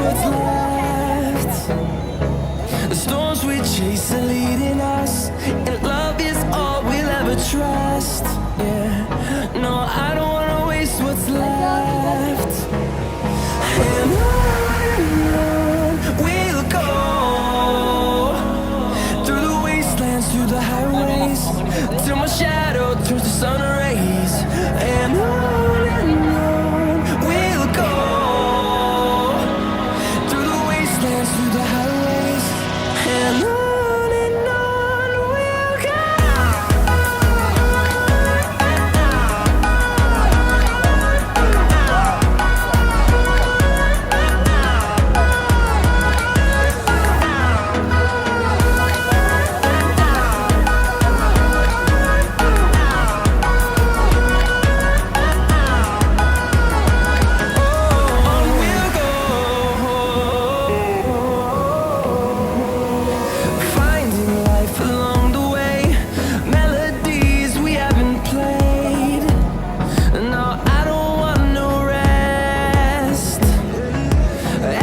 what's left. The storms we chase are leading us, and love is all we'll ever trust. Yeah, no, I don't wanna waste what's left. And on we'll go, through the wastelands, through the highways, till my shadow turns to sun rays. And on we'll go, through the wastelands, through the highways, and on we'll go. Finding life along the way, melodies we haven't played. No, I don't want no rest.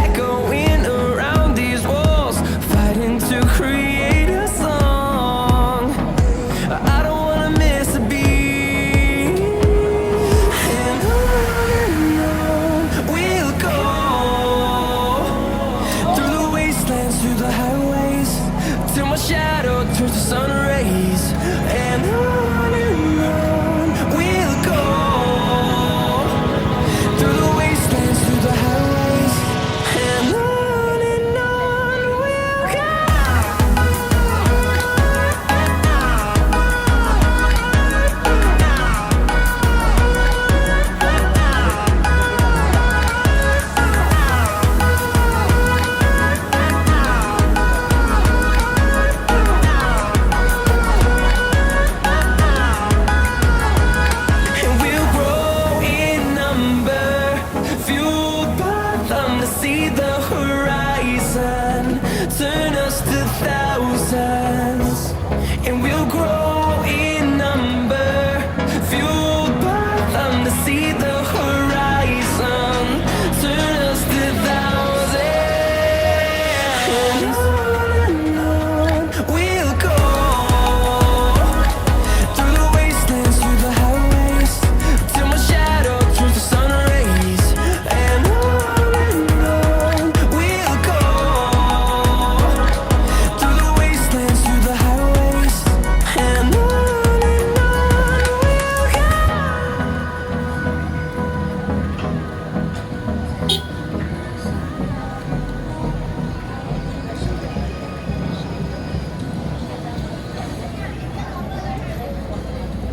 Echoing around these walls, fighting to create a song. I don't wanna miss a beat. And on we'll go, through the wastelands, through the highways, till my shadow turns to sun rays. And on we'll go, through the wastelands, through the highways, and on we'll go. And we'll grow in number, fueled by them to see the horizon, turn us to thousands. And we'll grow in number, fueled by them to see the